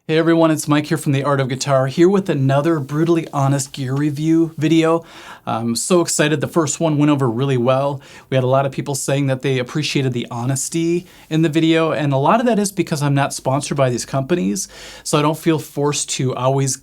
Hey everyone, it's Mike here from The Art of Guitar, here with another brutally honest gear review video. I'm so excited. The first one went over really well. We had a lot of people saying that they appreciated the honesty in the video, and a lot of that is because I'm not sponsored by these companies, so I don't feel forced to always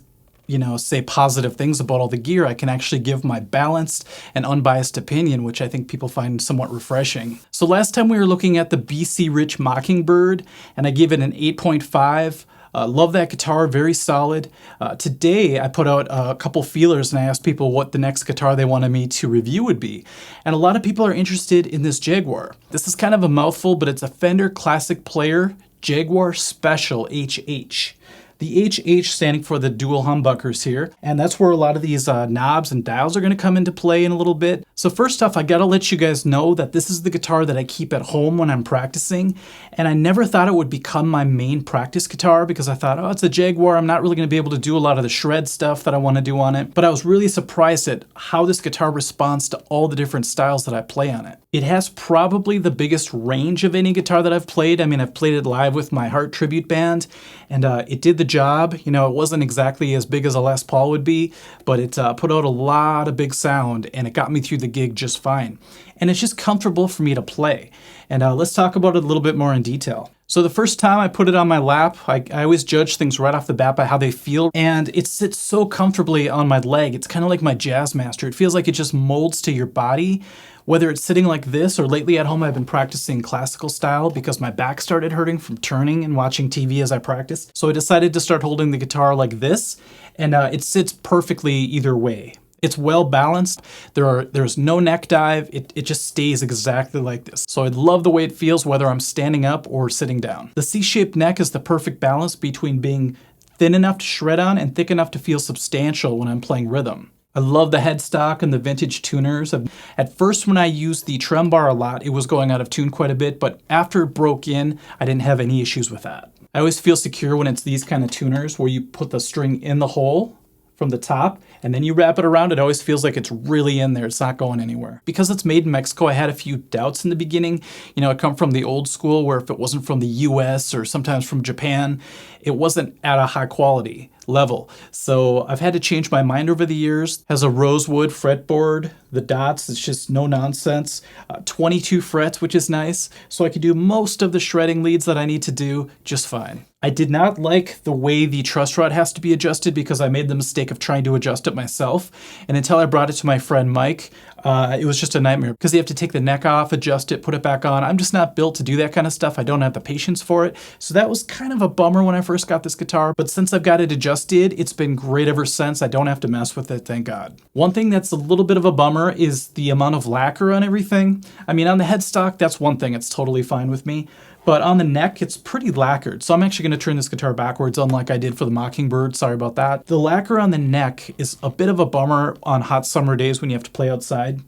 say positive things about all the gear. I can actually give my balanced and unbiased opinion, which I think people find somewhat refreshing. So last time we were looking at the BC Rich Mockingbird, and I gave it an 8.5. Love that guitar, very solid. Today I put out a couple feelers and I asked people what the next guitar they wanted me to review would be. And a lot of people are interested in this Jaguar. This is kind of a mouthful, but it's a Fender Classic Player Jaguar Special HH. The HH standing for the dual humbuckers here, and that's where a lot of these knobs and dials are going to come into play in a little bit. So first off, I gotta let you guys know that this is the guitar that I keep at home when I'm practicing, and I never thought it would become my main practice guitar because I thought, oh, it's a Jaguar, I'm not really going to be able to do a lot of the shred stuff that I want to do on it, but I was really surprised at how this guitar responds to all the different styles that I play on it. It has probably the biggest range of any guitar that I've played. I mean, I've played it live with my Heart tribute band, and it did the job. You know, it wasn't exactly as big as a Les Paul would be, but it put out a lot of big sound, and it got me through the gig just fine. And it's just comfortable for me to play. And let's talk about it a little bit more in detail. So the first time I put it on my lap, I always judge things right off the bat by how they feel, and it sits so comfortably on my leg. It's kind of like my Jazzmaster. It feels like it just molds to your body, whether it's sitting like this or lately at home I've been practicing classical style because my back started hurting from turning and watching TV as I practiced. So I decided to start holding the guitar like this, and it sits perfectly either way. It's well balanced. There's no neck dive. It just stays exactly like this. So I love the way it feels whether I'm standing up or sitting down. The C-shaped neck is the perfect balance between being thin enough to shred on and thick enough to feel substantial when I'm playing rhythm. I love the headstock and the vintage tuners. At first when I used the trem bar a lot, it was going out of tune quite a bit, but after it broke in, I didn't have any issues with that. I always feel secure when it's these kind of tuners where you put the string in the hole from the top, and then you wrap it around. It always feels like it's really in there. It's not going anywhere. Because it's made in Mexico, I had a few doubts in the beginning. You know, I come from the old school where if it wasn't from the US or sometimes from Japan, it wasn't at a high quality level. So I've had to change my mind over the years. It has a rosewood fretboard, the dots, it's just no nonsense. 22 frets, which is nice. So I can do most of the shredding leads that I need to do just fine. I did not like the way the truss rod has to be adjusted because I made the mistake of trying to adjust it myself. And until I brought it to my friend Mike, it was just a nightmare because you have to take the neck off, adjust it, put it back on. I'm just not built to do that kind of stuff. I don't have the patience for it. So that was kind of a bummer when I first got this guitar. But since I've got it adjusted, it's been great ever since. I don't have to mess with it, thank God. One thing that's a little bit of a bummer is the amount of lacquer on everything. I mean, on the headstock, that's one thing. It's totally fine with me. But on the neck, it's pretty lacquered. So I'm actually going to turn this guitar backwards, unlike I did for the Mockingbird. Sorry about that. The lacquer on the neck is a bit of a bummer on hot summer days when you have to play outside.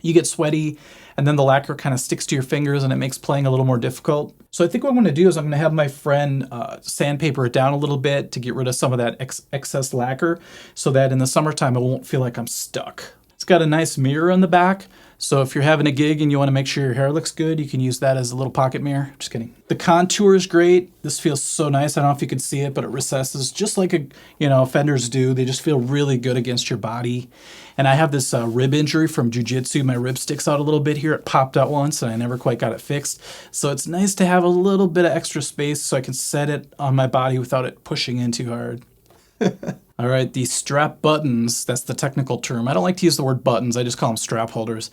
You get sweaty, and then the lacquer kind of sticks to your fingers, and it makes playing a little more difficult. So I think what I'm going to do is I'm going to have my friend sandpaper it down a little bit to get rid of some of that excess lacquer so that in the summertime I won't feel like I'm stuck. It's got a nice mirror on the back, so if you're having a gig and you want to make sure your hair looks good, you can use that as a little pocket mirror. Just kidding. The contour is great. This feels so nice. I don't know if you can see it, but it recesses just like Fenders do. They just feel really good against your body. And I have this rib injury from jiu-jitsu. My rib sticks out a little bit here. It popped out once and I never quite got it fixed. So it's nice to have a little bit of extra space so I can set it on my body without it pushing in too hard. All right, the strap buttons, that's the technical term. I don't like to use the word buttons, I just call them strap holders.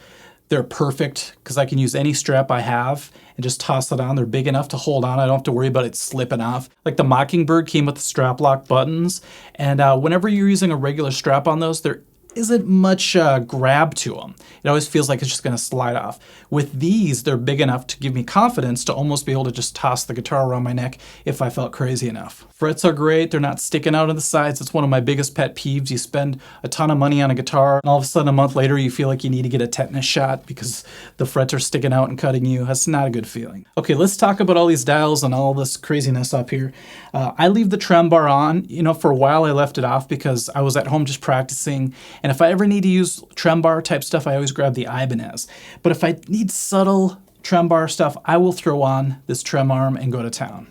They're perfect because I can use any strap I have and just toss it on. They're big enough to hold on. I don't have to worry about it slipping off. Like the Mockingbird came with the strap lock buttons, and whenever you're using a regular strap on those, there isn't much grab to them. It always feels like it's just going to slide off. With these, they're big enough to give me confidence to almost be able to just toss the guitar around my neck if I felt crazy enough. Frets are great. They're not sticking out on the sides. It's one of my biggest pet peeves. You spend a ton of money on a guitar, and all of a sudden a month later you feel like you need to get a tetanus shot because the frets are sticking out and cutting you. That's not a good feeling. Okay, let's talk about all these dials and all this craziness up here. I leave the trem bar on. You know, for a while I left it off because I was at home just practicing. And if I ever need to use trem bar type stuff, I always grab the Ibanez. But if I need subtle trem bar stuff, I will throw on this trem arm and go to town.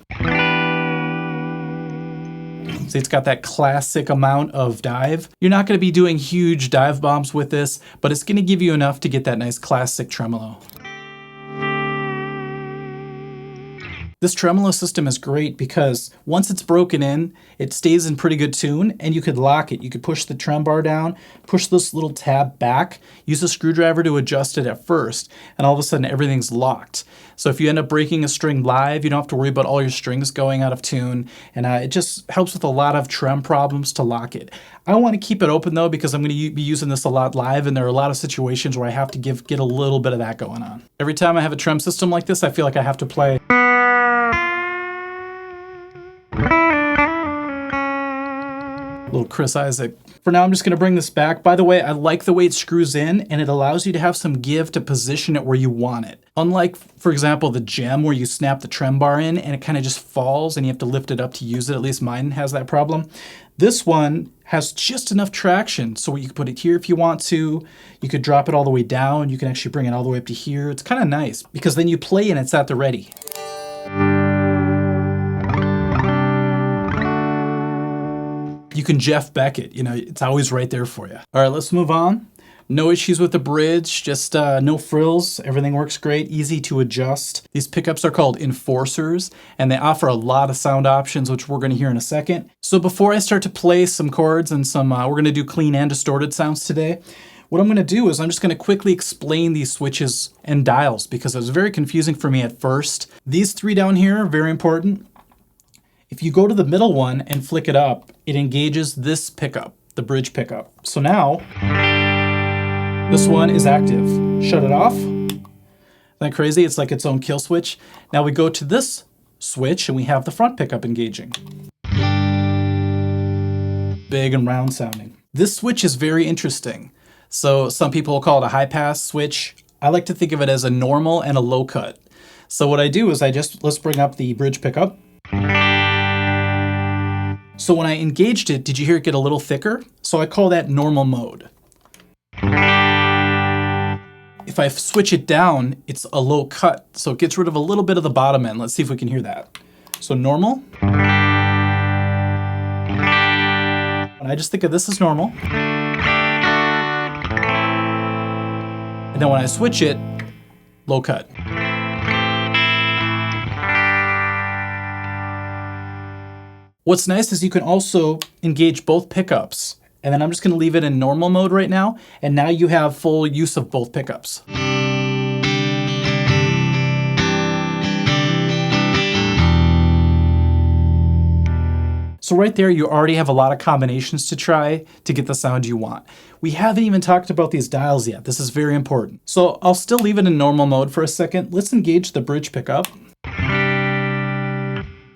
See, it's got that classic amount of dive. You're not going to be doing huge dive bombs with this, but it's going to give you enough to get that nice classic tremolo. This tremolo system is great because once it's broken in, it stays in pretty good tune, and you could lock it. You could push the trem bar down, push this little tab back, use a screwdriver to adjust it at first, and all of a sudden everything's locked. So if you end up breaking a string live, you don't have to worry about all your strings going out of tune, and it just helps with a lot of trem problems to lock it. I want to keep it open though because I'm going to be using this a lot live, and there are a lot of situations where I have to get a little bit of that going on. Every time I have a trem system like this, I feel like I have to play little Chris Isaac. For now, I'm just going to bring this back. By the way, I like the way it screws in, and it allows you to have some give to position it where you want it. Unlike, for example, the gem where you snap the trem bar in and it kind of just falls and you have to lift it up to use it. At least mine has that problem. This one has just enough traction so you can put it here if you want to. You could drop it all the way down. You can actually bring it all the way up to here. It's kind of nice because then you play and it's at the ready. You can Jeff Beckett, you know, it's always right there for you. All right, let's move on. No issues with the bridge, just no frills. Everything works great, easy to adjust. These pickups are called enforcers, and they offer a lot of sound options, which we're gonna hear in a second. So before I start to play some chords and some, we're gonna do clean and distorted sounds today. What I'm gonna do is I'm just gonna quickly explain these switches and dials because it was very confusing for me at first. These three down here are very important. If you go to the middle one and flick it up, it engages this pickup, the bridge pickup. So now, this one is active. Shut it off. Isn't that crazy? It's like its own kill switch. Now we go to this switch and we have the front pickup engaging. Big and round sounding. This switch is very interesting. So some people call it a high pass switch. I like to think of it as a normal and a low cut. So what I do is let's bring up the bridge pickup. So when I engaged it, did you hear it get a little thicker? So I call that normal mode. If I switch it down, it's a low cut, so it gets rid of a little bit of the bottom end. Let's see if we can hear that. So normal. And I just think of this as normal. And then when I switch it, low cut. What's nice is you can also engage both pickups. And then I'm just gonna leave it in normal mode right now. And now you have full use of both pickups. So right there, you already have a lot of combinations to try to get the sound you want. We haven't even talked about these dials yet. This is very important. So I'll still leave it in normal mode for a second. Let's engage the bridge pickup.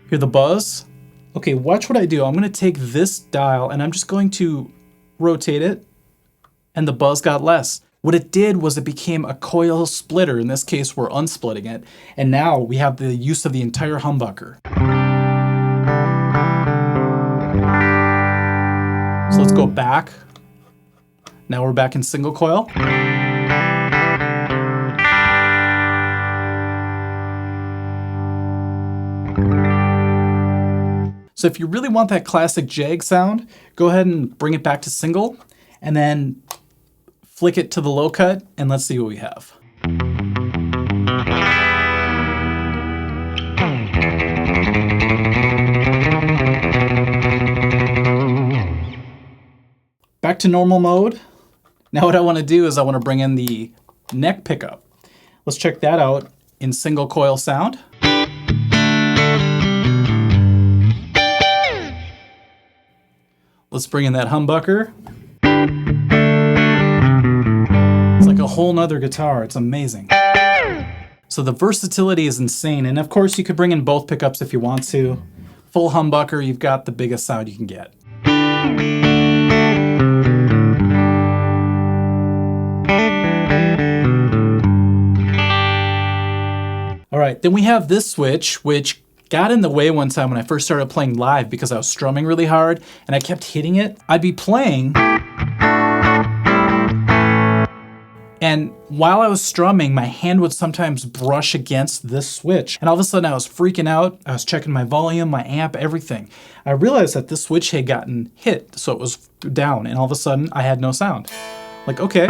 Hear the buzz? Okay, watch what I do. I'm gonna take this dial and I'm just going to rotate it, and the buzz got less. What it did was it became a coil splitter. In this case, we're unsplitting it. And now we have the use of the entire humbucker. So let's go back. Now we're back in single coil. So if you really want that classic Jag sound, go ahead and bring it back to single, and then flick it to the low cut, and let's see what we have. Back to normal mode. Now what I want to do is I want to bring in the neck pickup. Let's check that out in single coil sound. Let's bring in that humbucker. It's like a whole nother guitar. It's amazing. So the versatility is insane. And of course you could bring in both pickups if you want to. Full humbucker, you've got the biggest sound you can get. All right, then we have this switch, which got in the way one time when I first started playing live because I was strumming really hard and I kept hitting it. I'd be playing And while I was strumming, my hand would sometimes brush against this switch. And all of a sudden I was freaking out. I was checking my volume, my amp, everything. I realized that this switch had gotten hit, so it was down. And all of a sudden I had no sound. Like, okay.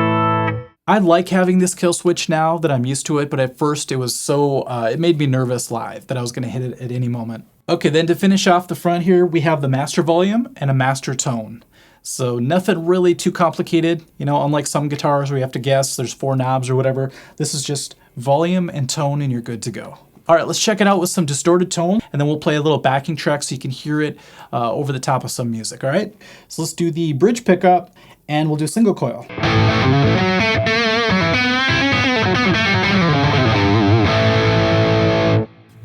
I like having this kill switch now that I'm used to it, but at first it was so, it made me nervous live that I was gonna hit it at any moment. Okay, then to finish off the front here, we have the master volume and a master tone. So nothing really too complicated, you know, unlike some guitars where you have to guess, there's 4 knobs or whatever. This is just volume and tone and you're good to go. All right, let's check it out with some distorted tone and then we'll play a little backing track so you can hear it over the top of some music, all right? So let's do the bridge pickup and we'll do single coil.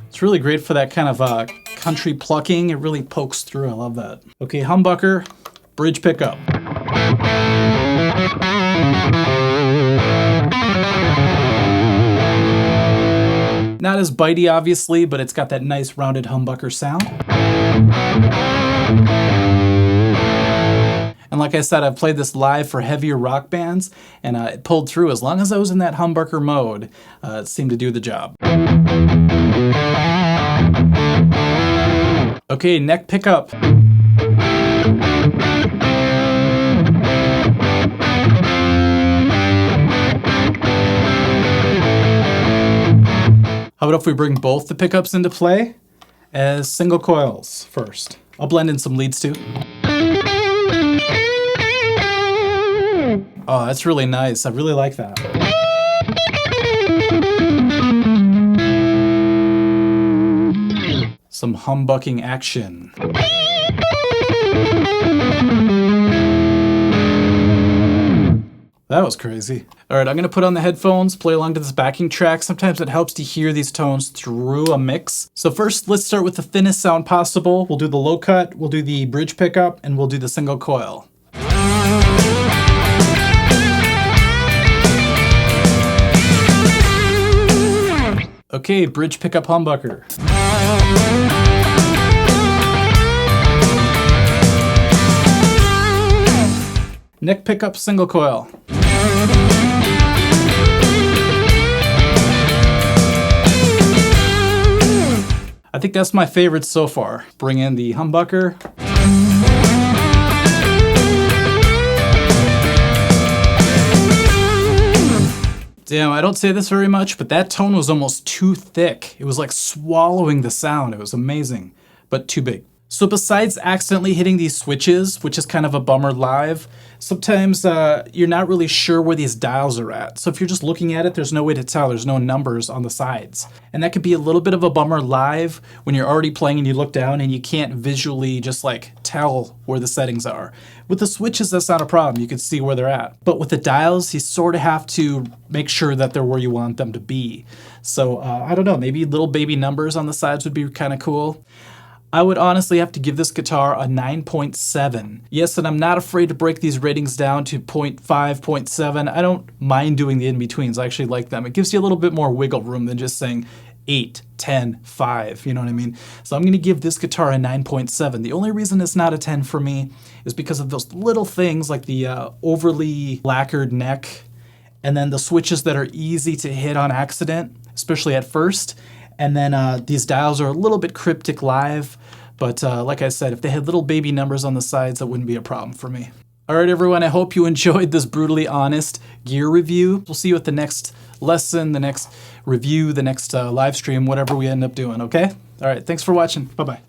It's really great for that kind of country plucking. It really pokes through. I love that. Okay, humbucker, bridge pickup. Not as bitey, obviously, but it's got that nice rounded humbucker sound. And like I said, I've played this live for heavier rock bands, and it pulled through. As long as I was in that humbucker mode, it seemed to do the job. Okay, neck pickup. How about if we bring both the pickups into play as single coils first? I'll blend in some leads too. Oh, that's really nice. I really like that. Some humbucking action. That was crazy. All right, I'm gonna put on the headphones, play along to this backing track. Sometimes it helps to hear these tones through a mix. So first, let's start with the thinnest sound possible. We'll do the low cut, we'll do the bridge pickup, and we'll do the single coil. Okay, bridge pickup humbucker. Neck pickup single coil. I think that's my favorite so far. Bring in the humbucker. Damn, I don't say this very much, but that tone was almost too thick. It was like swallowing the sound. It was amazing, but too big. So besides accidentally hitting these switches, which is kind of a bummer live, sometimes you're not really sure where these dials are at. So if you're just looking at it, there's no way to tell. There's no numbers on the sides. And that could be a little bit of a bummer live when you're already playing and you look down and you can't visually just like tell where the settings are. With the switches, that's not a problem. You can see where they're at. But with the dials, you sort of have to make sure that they're where you want them to be. So I don't know, maybe little baby numbers on the sides would be kind of cool. I would honestly have to give this guitar a 9.7. Yes, and I'm not afraid to break these ratings down to 0.5, 0.7. I don't mind doing the in-betweens. I actually like them. It gives you a little bit more wiggle room than just saying 8, 10, 5, you know what I mean? So I'm gonna give this guitar a 9.7. The only reason it's not a 10 for me is because of those little things like the overly lacquered neck and then the switches that are easy to hit on accident, especially at first. And then these dials are a little bit cryptic live, but like I said, if they had little baby numbers on the sides, that wouldn't be a problem for me. All right, everyone, I hope you enjoyed this brutally honest gear review. We'll see you at the next lesson, the next review, the next live stream, whatever we end up doing, okay? All right, thanks for watching. Bye-bye.